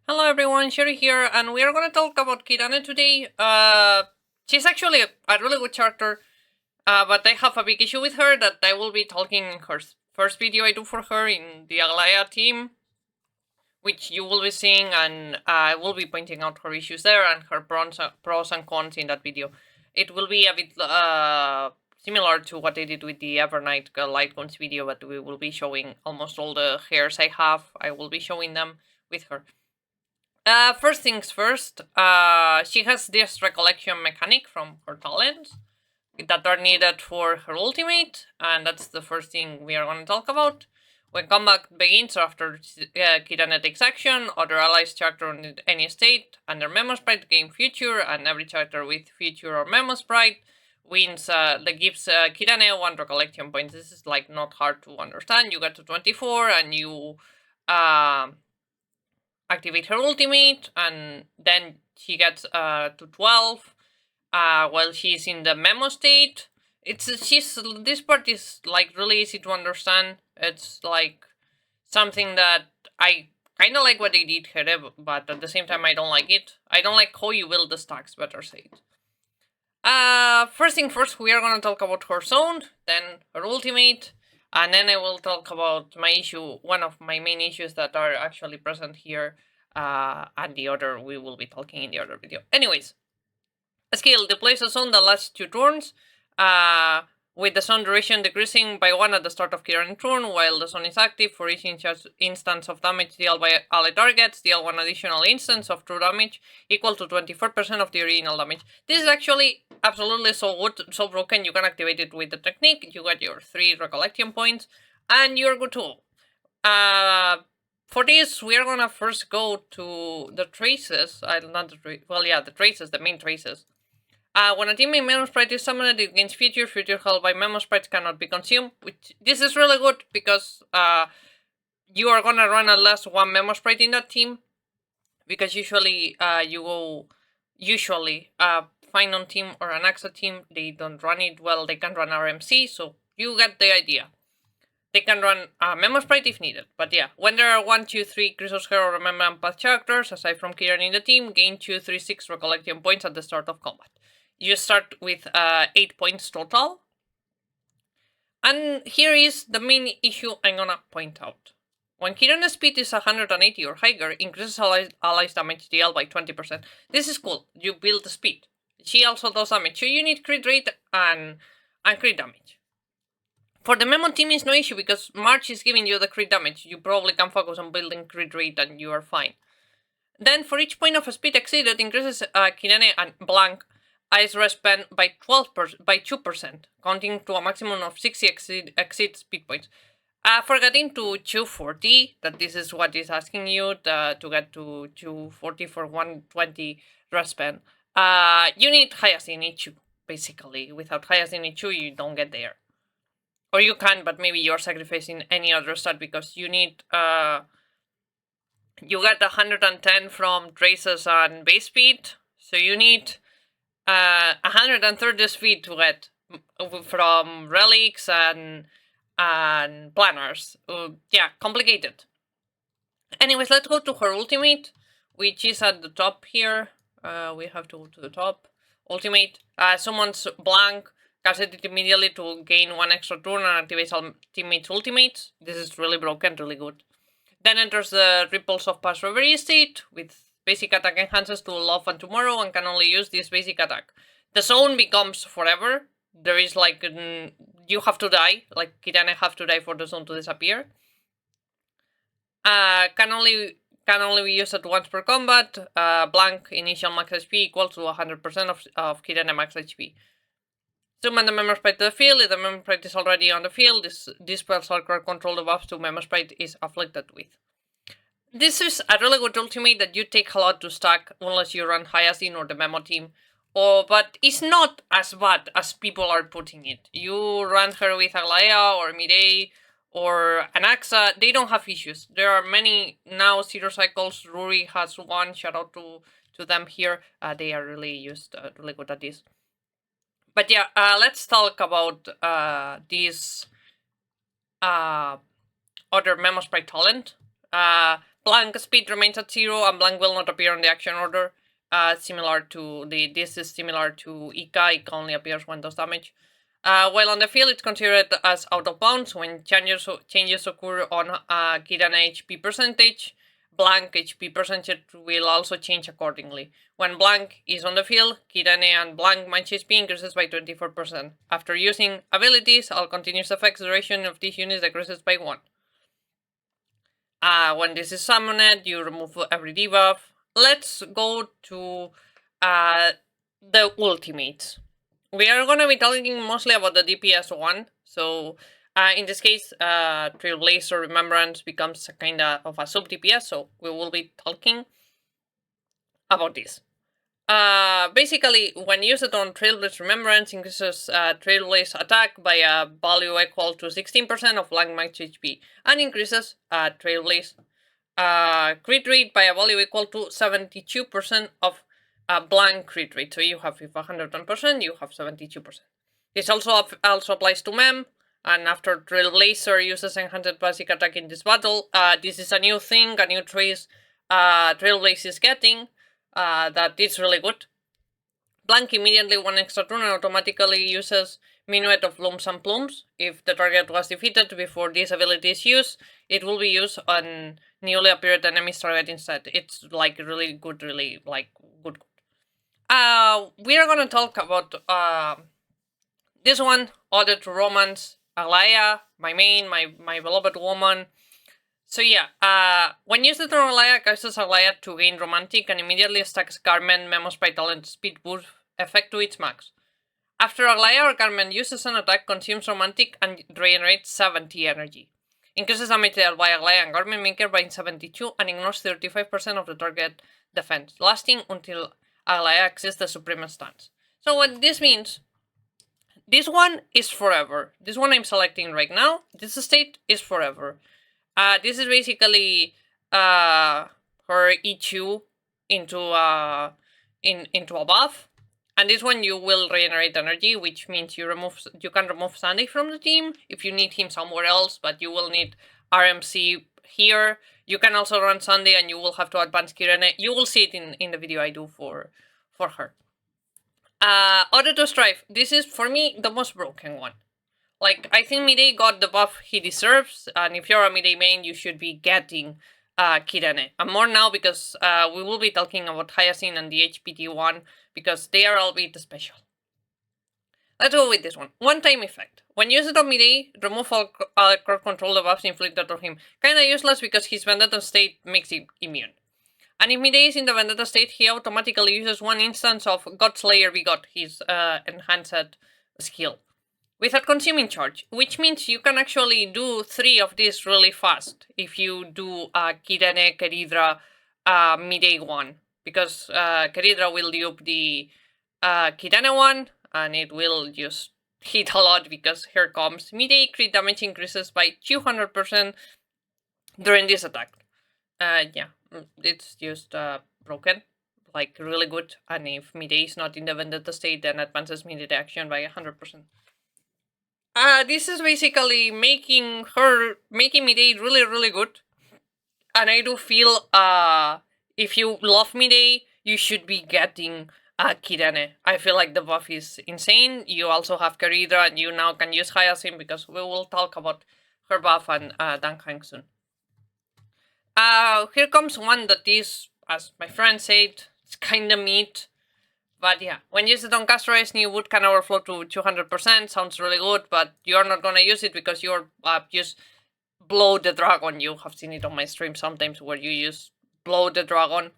Hello everyone, Sherry here, and we are going to talk about Kirane today. She's actually a really good character, but I have a big issue with her that I will be talking in her first video I do for her in the Aglaya team, which you will be seeing, and I will be pointing out her issues there and her pros and cons in that video. It will be a bit similar to what I did with the Evernight Light Guns video, but we will be showing almost all the hairs I have. I will be showing them with her. First things first, she has this recollection mechanic from her talents that are needed for her ultimate, and that's the first thing we are going to talk about. When combat begins after Kirane takes action, other allies character in any state and their Memo Sprite gain future, and every character with future or Memo Sprite wins, that gives Kirane 1 recollection points. This is like not hard to understand. You get to 24 and you activate her ultimate, and then she gets to 12 while she's in the memo state. This part is like really easy to understand. It's like something that I kind of like what they did here, but at the same time I don't like it. I don't like how you build the stacks, better said. First thing first, we are gonna talk about her sound, then her ultimate, and then I will talk about my issue, one of my main issues that are actually present here, and the other we will be talking in the other video. Anyways, a skill deploys a zone that lasts 2 turns, with the zone duration decreasing by 1 at the start of Kirane turn, while the zone is active. For each instance of damage dealt by ally targets, deal 1 additional instance of true damage, equal to 24% of the original damage. This is actually absolutely so good, so broken. You can activate it with the technique, you get your 3 recollection points, and you're good to go. For this, we are gonna first go to the traces, the traces, the main traces. When a teammate Memo Sprite is summoned, it gains future held by Memo Sprites cannot be consumed, which this is really good because you are gonna run at least 1 Memo Sprite in that team, because usually phainon team or an AXA team, they don't run it well. They can run RMC, so you get the idea. They can run Memo Sprite if needed, but yeah, when there are 1, 2, 3 Chrysos Hero or Remember Path characters, aside from Kirane in the team, gain 2, 3, 6 recollection points at the start of combat. You start with 8 points total. And here is the main issue I'm gonna point out. When Kirane's speed is 180 or higher, increases allies damage dealt by 20%. This is cool, you build the speed. She also does damage, so you need crit rate and crit damage. For the Memo team is no issue, because March is giving you the crit damage. You probably can focus on building crit rate and you are fine. Then for each point of speed exceeded, increases Kirane and blank ice rest pen by 2%, counting to a maximum of 60 exceed speed points. Forgetting to 240, that this is what is asking you to get to 240 for 120 rest pen. You need hyacine E2, basically. Without hyacine E2, you don't get there. Or you can, but maybe you're sacrificing any other stat, because you need, you get 110 from traces and base speed, so you need 130 speed to get from relics and planners. Yeah, complicated. Anyways, let's go to her ultimate, which is at the top here. We have to go to the top. Ultimate, summons blank, cast it immediately to gain 1 extra turn and activates all teammates' ultimates. This is really broken, really good. Then enters the Ripples of Past Reverie state, with basic attack enhances to Love and Tomorrow, and can only use this basic attack. The zone becomes forever. There is like, you have to die, like Kirane have to die for the zone to disappear. Can only be used at once per combat. Blank initial max HP equals to 100% of Kirane max HP. Summon the Memo Sprite to the field. If the Memo Sprite is already on the field, this spell circle control the buffs to Memo Sprite is afflicted with. This is a really good ultimate that you take a lot to stack unless you run Hyacine or the Memo team. But it's not as bad as people are putting it. You run her with Aglaya or Mireille or an Axa, they don't have issues. There are many now 0 cycles. Ruri has one, shout out to them here. They are really really good at this. But yeah, let's talk about this other Memo Sprite talent. Blank speed remains at 0, and blank will not appear on the action order. Similar to this is similar to Ika. Ika only appears when does damage. While on the field, it's considered as out of bounds when changes occur on Kirane HP percentage. Blank HP percentage will also change accordingly. When blank is on the field, Kirane and blank match HP increases by 24%. After using abilities, all continuous effects duration of these units decreases by 1. When this is summoned, you remove every debuff. Let's go to the ultimates. We are going to be talking mostly about the DPS one. So in this case, Trailblazer Remembrance becomes a kind of a sub DPS. So we will be talking about this. Basically, when used on Trailblaze Remembrance, increases Trailblaze attack by a value equal to 16% of blank max HP, and increases Trailblaze crit rate by a value equal to 72% of blank crit rate. So you have, if 110%, you have 72%. This also applies to Mem, and after Trailblazer uses enhanced basic attack in this battle, this is a new thing, a new trace Trailblaze is getting. That is really good. Blank immediately 1 extra turn and automatically uses Minuet of Blooms and Plumes. If the target was defeated before this ability is used, it will be used on newly appeared enemy's target instead. It's like really good, really like good. We are gonna talk about this one, Ode to Romance, Alaya, my main, my beloved woman. So yeah, when used on Alaya, causes Alaya to gain Romantic and immediately stacks Carmen Memo Spy Talent Speed Boost effect to its max. After Alaya or Carmen uses an attack, consumes Romantic and regenerates 70 energy. Increases damage dealt by Alaya and Carmen Maker by 72 and ignores 35% of the target defense, lasting until Alaya accesses the Supreme Stance. So what this means, this one is forever. This one I'm selecting right now, this state is forever. This is basically her EQ into into a buff, and this one you will regenerate energy, which means you can remove Sandy from the team if you need him somewhere else, but you will need RMC here. You can also run Sandy, and you will have to advance Cyrene. You will see it in the video I do for her. Ode to Strife. This is for me the most broken one. Like, I think Midei got the buff he deserves, and if you're a Midei main, you should be getting Kirane. And more now, because we will be talking about Hyacine and the HPT one, because they are all bit special. Let's go with this one. One-time effect. When used on Midei, remove all crowd control debuffs inflicted on him. Kinda useless because his Vendetta state makes him immune. And if Midei is in the Vendetta state, he automatically uses one instance of Godslayer Begot, his enhanced skill, without consuming charge, which means you can actually do 3 of these really fast if you do Kirene, Keridra, Midei one, because Keridra will dupe the Kirene one, and it will just hit a lot because here comes Midei crit damage increases by 200% during this attack. Yeah, it's just broken, like really good, and if Midei is not in the Vendetta state, then advances Midei action by 100%. This is basically making Midei really, really good. And I do feel, if you love Midei, you should be getting Kirene. I feel like the buff is insane. You also have Keridra, and you now can use Hyacine, because we will talk about her buff and Danghang soon. Here comes one that is, as my friend said, it's kinda meat. But yeah, when used on Castorized, new wood can overflow to 200%, sounds really good, but you're not gonna use it because you're just Blow the Dragon. You have seen it on my stream sometimes where you use Blow the Dragon.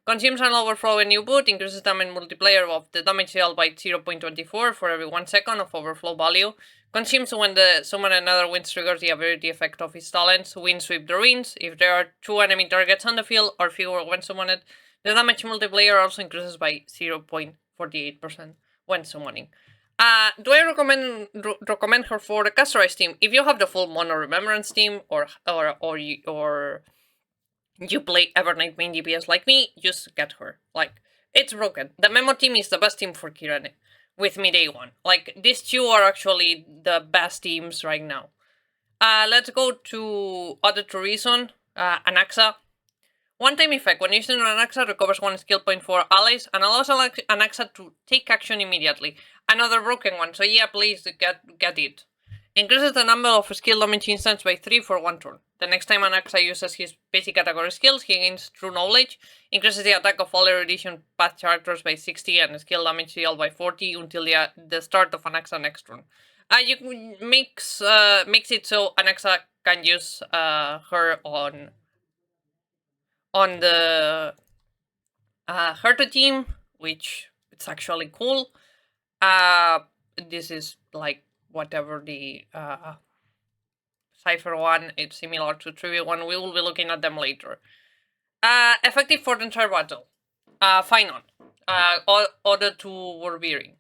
Consumes an overflow in new wood, increases damage multiplier of the damage dealt by 0.24 for every 1 second of overflow value. Consumes when the summon another winds triggers the ability effect of his talents, Wind Sweep the Ruins. If there are 2 enemy targets on the field or fewer when summoned, the damage multiplier also increases by 0.48% when summoning. Do I recommend her for the Castorized team? If you have the full Mono Remembrance team, or you play Evernight main DPS like me, just get her. Like, it's broken. The Memo team is the best team for Kirene, with Midei one. Like, these two are actually the best teams right now. Let's go to Ode to Reason, Anaxa. One-time effect. When using an Anaxa, recovers 1 skill point for allies and allows Anaxa to take action immediately. Another broken one, so yeah, please get it. Increases the number of skill damage instants by 3 for 1 turn. The next time Anaxa uses his basic category skills, he gains True Knowledge, increases the attack of all Erudition path characters by 60 and skill damage dealt by 40 until the start of Anaxa next turn. You makes it so Anaxa can use her on the Herta team, which it's actually cool. This is like whatever the Cypher one, it's similar to Trivia one. We will be looking at them later. Effective for the entire battle. phainon. Order to Warbearing.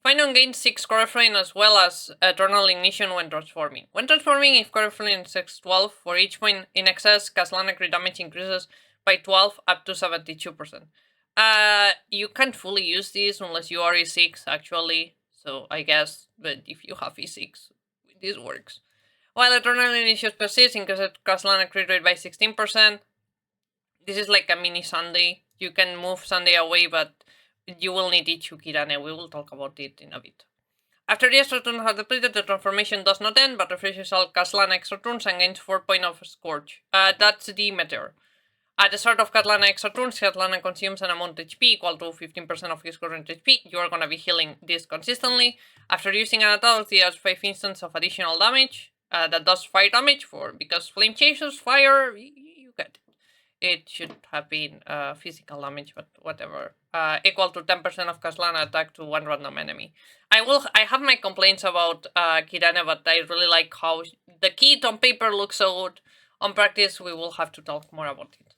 phainon gains 6 core flame as well as Eternal Ignition when transforming. When transforming, if core flame is 12, for each point in excess, Caslana crit damage increases by 12 up to 72%. You can't fully use this unless you are E6 actually, so I guess, but if you have E6, this works. While Eternal Ignition persists, increases Caslana crit rate by 16%. This is like a mini Sunday. You can move Sunday away, but you will need Ichu Kirane. We will talk about it in a bit. After the extra turn has depleted, the transformation does not end, but refreshes all Caslana extra turns and gains 4 points of Scorch. That's the Meteor. At the start of Caslana extra turns, Caslana consumes an amount HP equal to 15% of his current HP. You are gonna be healing this consistently. After using an attack, he has 5 instances of additional damage. That does fire damage because Flame Chasers, fire, you get it. It should have been physical damage, but whatever. Equal to 10% of Caslana attack to one random enemy. I have my complaints about Kirane, but I really like how the kit on paper looks so good. On practice, we will have to talk more about it.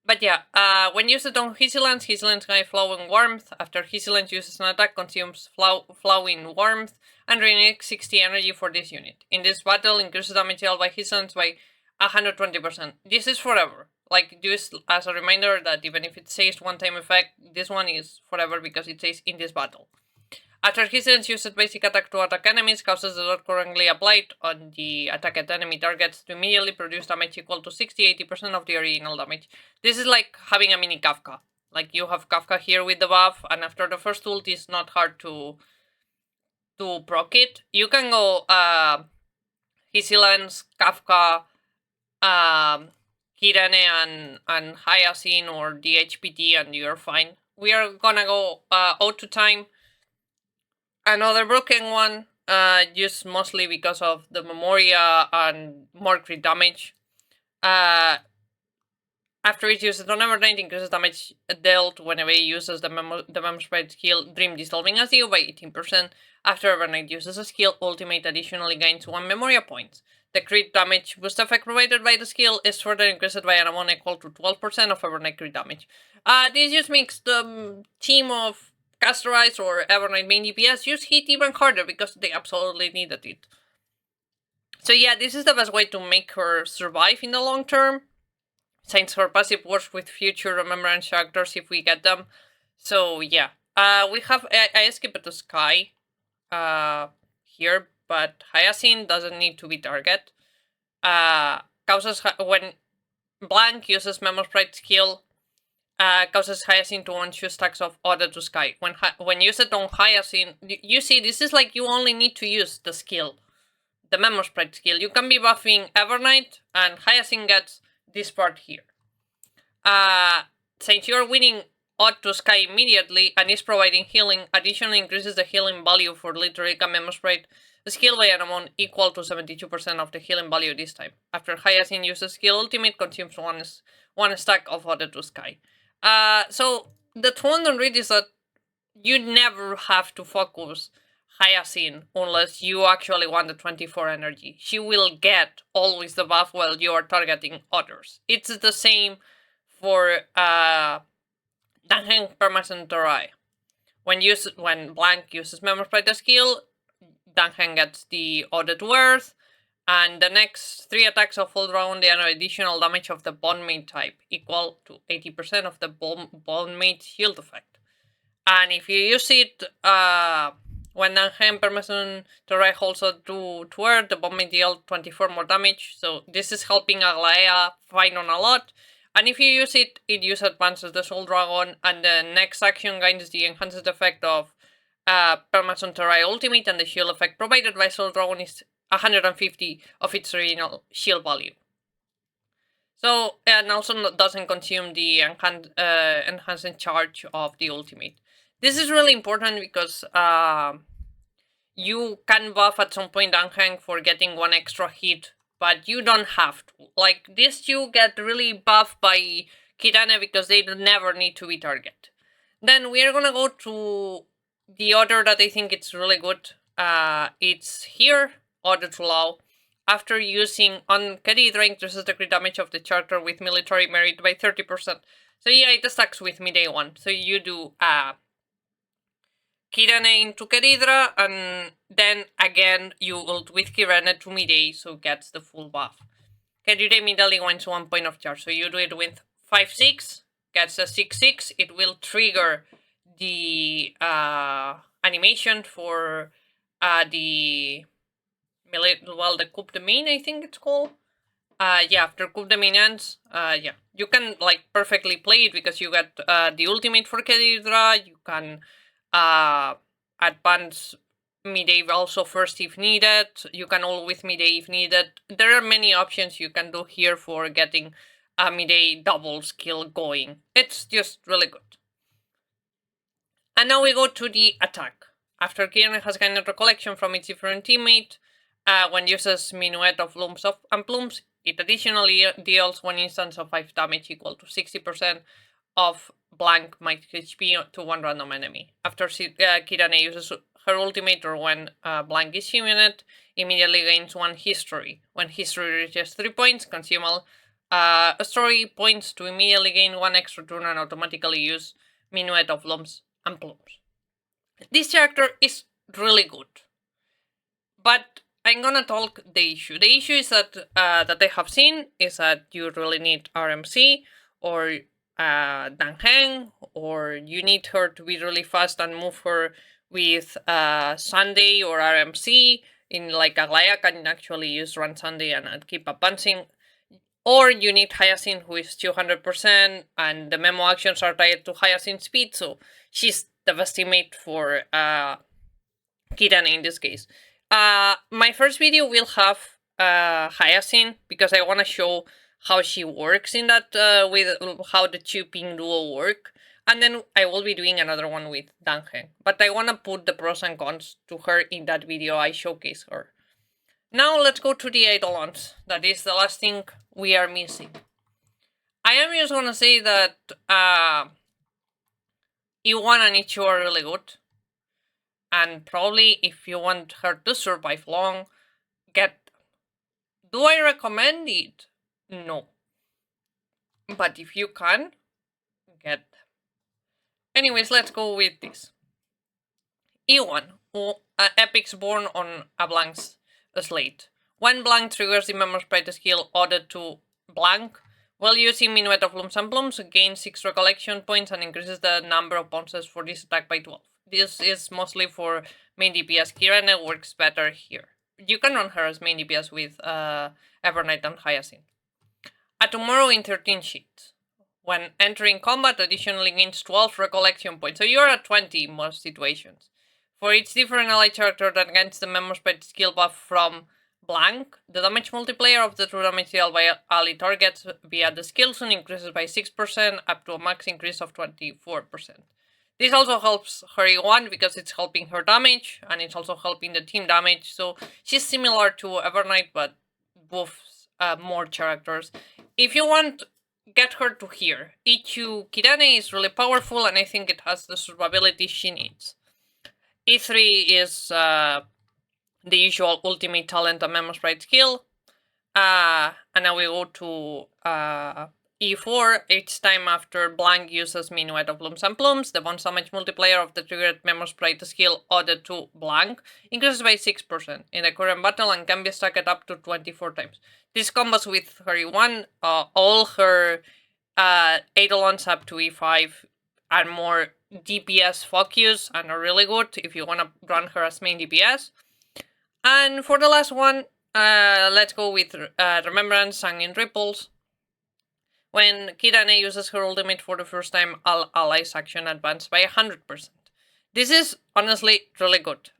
But yeah, when used on Hyacine, Hyacine gains flowing warmth. After Hyacine uses an attack, consumes flowing warmth and renews 60 energy for this unit. In this battle, increases damage dealt by Hyacine by 120%. This is forever. Like, just as a reminder that even if it says one-time effect, this one is forever because it says in this battle. After Hyacine uses basic attack to attack enemies, causes the dot currently applied on the attacked enemy targets to immediately produce damage equal to 60-80% of the original damage. This is like having a mini Kafka. Like, you have Kafka here with the buff, and after the first ult, it's not hard to proc it. You can go Hyacine, Kafka, Kirane and Hyacine or the HPT and you're fine. We are gonna go auto time. Another broken one, just mostly because of the Memoria and more crit damage. After it uses on Evernight, increases damage dealt whenever it uses the Memo Sprite skill Dream Dissolving as you by 18%. After Evernight uses a skill, Ultimate additionally gains 1 Memoria point. The crit damage boost effect provided by the skill is further increased by an amount equal to 12% of Evernight crit damage. This just makes the team of Castorize or Evernight main DPS just hit even harder because they absolutely needed it. So yeah, this is the best way to make her survive in the long term, since her passive works with future Remembrance characters if we get them. So yeah, we have, I skipped to Sky here, but Hyacine doesn't need to be target. Causes, when Blank uses Memo Sprite skill, causes Hyacine to one-shoot stacks of Order to Sky. When used on Hyacine, you see, this is like you only need to use the skill, the Memo Sprite skill. You can be buffing Evernight, and Hyacine gets this part here. Since you're winning Odd to Sky immediately and is providing healing, additionally increases the healing value for literally a Memo Sprite skill by an amount equal to 72% of the healing value this time. After Hyacine uses skill ultimate, consumes one stack of Order to Sky. So the Twandon read is that you never have to focus Hyacine unless you actually want the 24 energy. She will get always the buff while you are targeting others. It's the same for Danheng Permanent Torai. When Blank uses Memo Sprite skill, Danheng gets the Order to Earth, and the next 3 attacks of full round they are additional damage of the Bondmate type, equal to 80% of the Bondmate shield effect. And if you use it When Nanhem Permason Terai also to Earth, the bomb may deal 24 more damage, so this is helping Aglaya phainon a lot. And if you use it, it uses advances the Soul Dragon, and the next action gains the enhanced effect of Permason Terai ultimate, and the shield effect provided by Soul Dragon is 150 of its original shield value. So, and also doesn't consume the enhanced charge of the ultimate. This is really important because you can buff at some point Anhang for getting one extra hit, but you don't have to. Like, this you get really buffed by Kirane because they never need to be target. Then we are gonna go to the order that I think it's really good. It's here, Order to Law. After using on Kedidra increases the crit damage of the character with military merit by 30%. So yeah, it stacks with me day one. So you do Kirane into Kedidra, and then again you ult with Kirane to midday, so gets the full buff. Kedidra immediately wins 1 point of charge, so you do it with 5-6, gets a 6-6, it will trigger the animation for the Coup de Mine, I think it's called. Yeah, after Coup de Mine ends, yeah, you can like perfectly play it because you get the ultimate for Kedidra, you can advance midday also first if needed, you can all with midday if needed. There are many options you can do here for getting a midday double skill going. It's just really good. And now we go to the attack. After Kirane has gained a recollection from its different teammate, when uses Minuet of Lumps and Plumes, it additionally deals 1 instance of 5 damage equal to 60% of blank max HP to one random enemy. After Kirane uses her ultimate or when blank is immuned, immediately gains 1 history. When history reaches 3 points, consume all story points to immediately gain 1 extra turn and automatically use Minuet of Lumps and Plumes. This character is really good, but I'm gonna talk the issue. The issue is that that I have seen is that you really need RMC or Danheng, or you need her to be really fast and move her with Sunday or RMC. In like Aglaya can actually use Run Sunday and keep advancing. Or you need Hyacine, who is 200%, and the memo actions are tied to Hyacine speed, so she's the best teammate for Kirane in this case. My first video will have Hyacine, because I want to show how she works in that, with how the two ping duo work. And then I will be doing another one with Danheng. But I want to put the pros and cons to her in that video I showcase her. Now let's go to the Eidolons. That is the last thing we are missing. I am just gonna say that E1 and E2 are really good. And probably if you want her to survive long, get them. Do I recommend it? No. But if you can, get them. Anyways, let's go with this. E1, epics born on a blank slate. When blank triggers the member sprite skill ordered to blank, while using Minuet of Lumps and Plumes, gains 6 recollection points and increases the number of bounces for this attack by 12. This is mostly for main DPS. Kirane works better here. You can run her as main DPS with Evernight and Hyacine. A Tomorrow in 13 sheets. When entering combat, additionally gains 12 recollection points, so you're at 20 in most situations. For each different ally character that gains the member sprite skill buff from blank, the damage multiplier of the true damage dealt by ally targets via the skill soon increases by 6% up to a max increase of 24%. This also helps her E1 because it's helping her damage, and it's also helping the team damage, so she's similar to Evernight, but buffs more characters. If you want, get her to here. E2 Kirane is really powerful, and I think it has the survivability she needs. E3 is the usual ultimate talent and member sprite skill. And now we go to E4. Each time after blank uses Minuet of Lumps and Plumes, the bounce damage multiplier of the triggered member sprite skill ordered to blank increases by 6% in the current battle and can be stacked up to 24 times. This combos with her E1. All her Eidolons up to E5 are more DPS focus and are really good if you want to run her as main DPS. And for the last one, let's go with Remembrance, Singing Ripples. When Cyrene uses her ultimate for the first time, all allies action advance by 100%. This is honestly really good.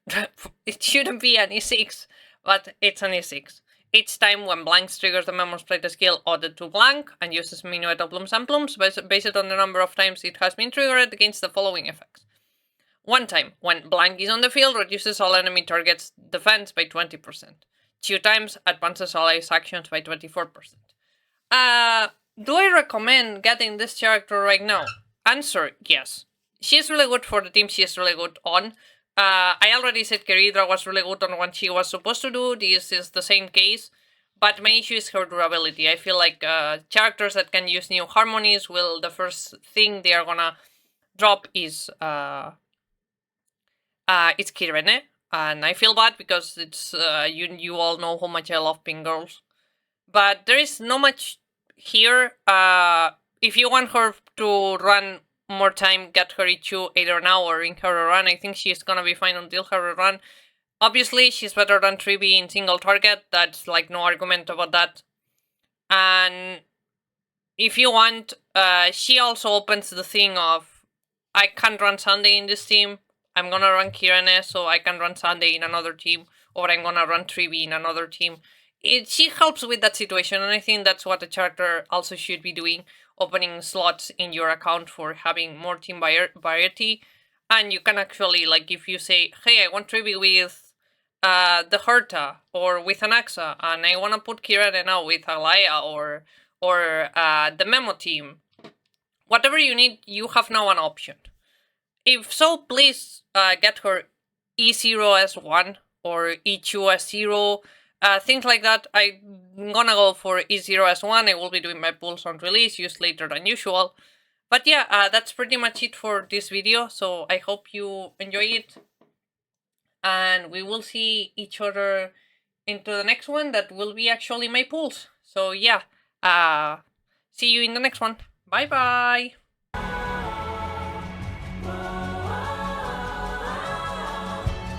It shouldn't be an E6, but it's an E6. Each time when Blanks triggers the Memo's Plate skill added to Blank and uses Minuet of Blooms and Plumes, based on the number of times it has been triggered against the following effects. One time, when Blank is on the field, reduces all enemy targets' defense by 20%. Two times, advances allies' actions by 24%. Do I recommend getting this character right now? Answer, yes. She's really good for the team she's really good on. I already said Keridra was really good on what she was supposed to do. This is the same case. But my issue is her durability. I feel like characters that can use new harmonies will, the first thing they are gonna drop is it's Cyrene. And I feel bad because it's you all know how much I love pink girls. But there is not much here. If you want her to run more time, get her E2 either now or in her run. I think she's gonna be fine until her run. Obviously, she's better than 3B in single target. That's like no argument about that. And if you want, she also opens the thing of I can't run Sunday in this team. I'm gonna run Cyrene, so I can run Sunday in another team, or I'm gonna run 3B in another team. She helps with that situation, and I think that's what the character also should be doing, opening slots in your account for having more team variety. And you can actually, like, if you say, hey, I want 3B with the Herta, or with an Axa, and I want to put Cyrene now with Alaya, or the Memo team, whatever you need, you have now an option. If so, please get her E0 as 1 or E2 as 0, things like that. I'm gonna go for E0 as 1. I will be doing my pulls on release, used later than usual. But yeah, that's pretty much it for this video, so I hope you enjoy it. And we will see each other into the next one that will be actually my pulls. So yeah, see you in the next one. Bye bye!